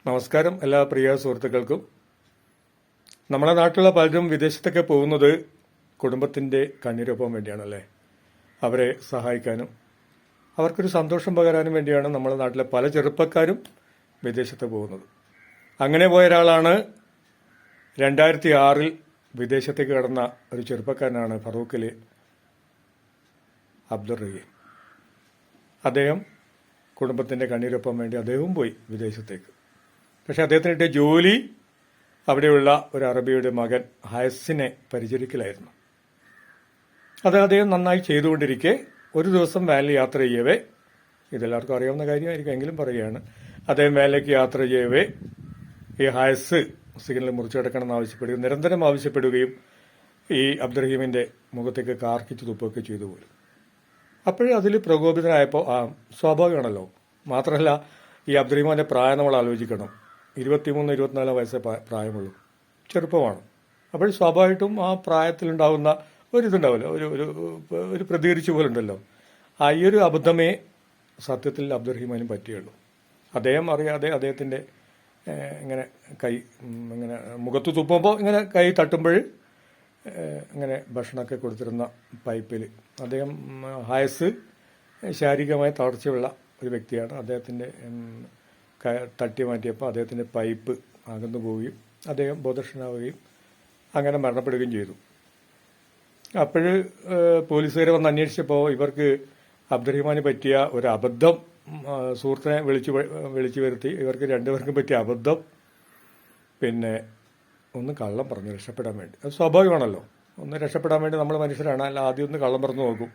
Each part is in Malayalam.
നമസ്കാരം എല്ലാ പ്രിയ സുഹൃത്തുക്കൾക്കും. നമ്മുടെ നാട്ടിലുള്ള പലരും വിദേശത്തൊക്കെ പോകുന്നത് കുടുംബത്തിന്റെ കണ്ണീരൊപ്പം വേണ്ടിയാണല്ലേ. അവരെ സഹായിക്കാനും അവർക്കൊരു സന്തോഷം പകരാനും വേണ്ടിയാണ് നമ്മുടെ നാട്ടിലെ പല ചെറുപ്പക്കാരും വിദേശത്ത് പോകുന്നത്. അങ്ങനെ പോയ ഒരാളാണ് 2006 വിദേശത്തേക്ക് കടന്ന ഒരു ചെറുപ്പക്കാരനാണ് ഫറൂഖിലെ അബ്ദുൾ റഹീം. അദ്ദേഹം കുടുംബത്തിന്റെ കണ്ണീരൊപ്പം വേണ്ടി അദ്ദേഹവും പോയി വിദേശത്തേക്ക്. പക്ഷെ അദ്ദേഹത്തിന് കിട്ടിയ ജോലി അവിടെയുള്ള ഒരു അറബിയുടെ മകൻ ഹയസിനെ പരിചരിക്കലായിരുന്നു. അത് അദ്ദേഹം നന്നായി ചെയ്തുകൊണ്ടിരിക്കെ ഒരു ദിവസം വാനിൽ യാത്ര ചെയ്യവേ, ഇതെല്ലാവർക്കും അറിയാവുന്ന കാര്യമായിരിക്കും എങ്കിലും പറയുകയാണ്, അദ്ദേഹം വാനിലേക്ക് യാത്ര ചെയ്യവേ ഈ ഹയസ് സിഗ്നൽ മുറിച്ചു കിടക്കണമെന്ന് ആവശ്യപ്പെടുകയും നിരന്തരം ആവശ്യപ്പെടുകയും ഈ അബ്ദുറഹീമിന്റെ മുഖത്തേക്ക് കാർക്കിച്ച് തുപ്പുകയൊക്കെ ചെയ്തു പോലും. അപ്പോഴും അതിൽ പ്രകോപിതനായപ്പോൾ സ്വാഭാവികമാണല്ലോ. മാത്രമല്ല ഈ അബ്ദുറഹീമാന്റെ പ്രായം നമ്മൾ ആലോചിക്കണം. 23-24 വയസ്സേ പ്രായമുള്ളൂ, ചെറുപ്പമാണ്. അപ്പോൾ സ്വാഭാവികമായിട്ടും ആ പ്രായത്തിലുണ്ടാവുന്ന ഒരിതുണ്ടാവില്ല, ഒരു പ്രതികരിച്ചു പോലുണ്ടല്ലോ. ഈ ഒരു അബദ്ധമേ സത്യത്തിൽ അബ്ദുറഹീമാനും പറ്റിയുള്ളൂ. അദ്ദേഹം അറിയാതെ അദ്ദേഹത്തിന്റെ ഇങ്ങനെ കൈ ഇങ്ങനെ മുഖത്ത് തുപ്പുമ്പോൾ ഇങ്ങനെ കൈ തട്ടുമ്പോൾ ഇങ്ങനെ ഭക്ഷണമൊക്കെ കൊടുത്തിരുന്ന പൈപ്പിൽ അദ്ദേഹം ഹയസ് ശാരീരികമായി തളർച്ചയുള്ള ഒരു വ്യക്തിയാണ്. അദ്ദേഹത്തിന്റെ തട്ടി മാറ്റിയപ്പോൾ അദ്ദേഹത്തിന്റെ പൈപ്പ് അകന്നു പോവുകയും അദ്ദേഹം ബോധക്ഷനാവുകയും അങ്ങനെ മരണപ്പെടുകയും ചെയ്തു. അപ്പോൾ പോലീസുകാർ വന്ന് അന്വേഷിച്ചപ്പോൾ ഇവർക്ക് അബ്ദുറഹീമാന് പറ്റിയ ഒരു അബദ്ധം, സുഹൃത്തിനെ വിളിച്ചു വരുത്തി ഇവർക്ക് രണ്ടുപേർക്കും പറ്റിയ അബദ്ധം, പിന്നെ ഒന്ന് കള്ളം പറഞ്ഞു രക്ഷപ്പെടാൻ വേണ്ടി. അത് സ്വാഭാവികമാണല്ലോ, ഒന്ന് രക്ഷപ്പെടാൻ വേണ്ടി നമ്മൾ മനുഷ്യരാണ്, അല്ല ആദ്യം ഒന്ന് കള്ളം പറഞ്ഞു നോക്കും.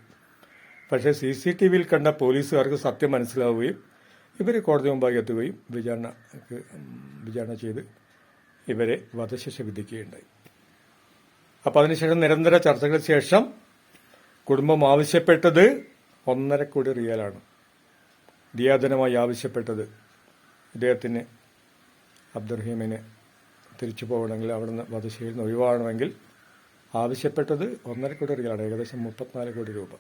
പക്ഷേ CCTVയിൽ കണ്ട പോലീസുകാർക്ക് സത്യം മനസ്സിലാവുകയും ഇവർ കോടതി മുമ്പാകെ എത്തുകയും വിചാരണ ചെയ്ത് ഇവരെ വധശിക്ഷ വിധിക്കുകയുണ്ടായി. അപ്പം അതിനുശേഷം നിരന്തര ചർച്ചകൾക്ക് ശേഷം കുടുംബം ആവശ്യപ്പെട്ടത് 1.5 കോടി റിയാലാണ്. ദിയാധനമായി ആവശ്യപ്പെട്ടത് ഇദ്ദേഹത്തിന് അബ്ദുറഹീമിന് തിരിച്ചു പോകണമെങ്കിൽ അവിടുന്ന് വധശിക്ഷയിൽ നിന്ന് ഒഴിവാകണമെങ്കിൽ ആവശ്യപ്പെട്ടത് 1.5 കോടി റിയാലാണ്, ഏകദേശം 34 കോടി രൂപ.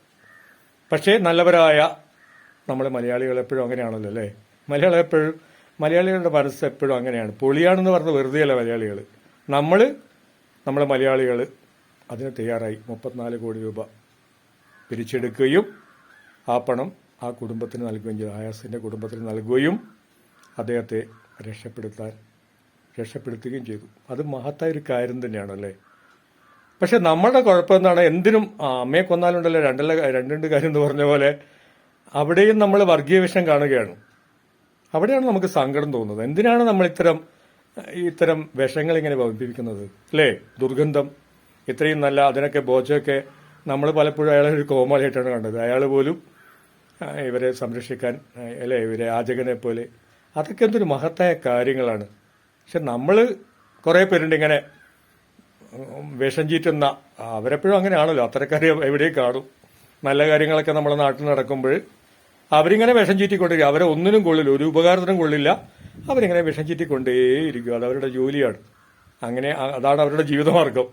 പക്ഷേ നല്ലവരായ നമ്മളെ മലയാളികൾ എപ്പോഴും അങ്ങനെയാണല്ലോ അല്ലേ. മലയാളികളുടെ മനസ്സ് എപ്പോഴും അങ്ങനെയാണ്. പൊളിയാണെന്ന് പറഞ്ഞ് വെറുതെയല്ല മലയാളികൾ. നമ്മളെ മലയാളികൾ അതിന് തയ്യാറായി 34 കോടി രൂപ പിരിച്ചെടുക്കുകയും ആ പണം ആ കുടുംബത്തിന് നൽകുകയും ചെയ്തു. ഹയാസിന്റെ കുടുംബത്തിന് നൽകുകയും അദ്ദേഹത്തെ രക്ഷപ്പെടുത്തുകയും ചെയ്തു. അത് മഹത്തായ ഒരു കാര്യം തന്നെയാണല്ലേ. പക്ഷെ നമ്മുടെ കുഴപ്പം എന്താണ്, എന്തിനും അമ്മയെ കൊന്നാലുണ്ടല്ലോ രണ്ടുണ്ട് കാര്യം എന്ന് പറഞ്ഞ പോലെ അവിടെയും നമ്മൾ വർഗീയ വിഷം കാണുകയാണ്. അവിടെയാണ് നമുക്ക് സങ്കടം തോന്നുന്നത്. എന്തിനാണ് നമ്മൾ ഇത്തരം വിഷങ്ങൾ ഇങ്ങനെ വമ്പിപ്പിക്കുന്നത് അല്ലേ. ദുർഗന്ധം ഇത്രയും നല്ല അതിനൊക്കെ ബോച്ചൊക്കെ നമ്മൾ പലപ്പോഴും അയാളെ ഒരു കോമാളിയായിട്ടാണ് കണ്ടത്. അയാൾ പോലും ഇവരെ സംരക്ഷിക്കാൻ അല്ലേ, ഇവരെ യാചകനെ പോലെ, അതൊക്കെ എന്തൊരു മഹത്തായ കാര്യങ്ങളാണ്. പക്ഷെ നമ്മൾ കുറേ പേരുണ്ട് ഇങ്ങനെ വിഷം ചീറ്റുന്ന, അവരെപ്പോഴും അങ്ങനെയാണല്ലോ, അത്തരക്കാരെ എവിടെയും കാണും. നല്ല കാര്യങ്ങളൊക്കെ നമ്മുടെ നാട്ടിൽ നടക്കുമ്പോൾ അവരിങ്ങനെ വിഷം ചീറ്റിക്കൊണ്ടിരിക്കും. അവരെ ഒന്നിനും കൊള്ളില്ല, ഒരു ഉപകാരത്തിനും കൊള്ളില്ല, അവരിങ്ങനെ വിഷം ചീറ്റിക്കൊണ്ടേയിരിക്കും. അത് അവരുടെ ജോലിയാണ്, അങ്ങനെ അതാണ് അവരുടെ ജീവിതമാർഗം.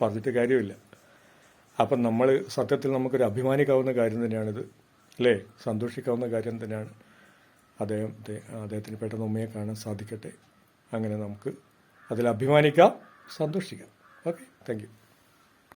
പറഞ്ഞിട്ട് കാര്യമില്ല. അപ്പം നമ്മൾ സത്യത്തിൽ നമുക്കൊരു അഭിമാനിക്കാവുന്ന കാര്യം തന്നെയാണിത് അല്ലേ, സന്തോഷിക്കാവുന്ന കാര്യം തന്നെയാണ്. അദ്ദേഹത്തിന് പെട്ടെന്ന് ഉമ്മയെ കാണാൻ സാധിക്കട്ടെ. അങ്ങനെ നമുക്ക് അതിൽ അഭിമാനിക്കാം, സന്തോഷിക്കാം. Okay, thank you.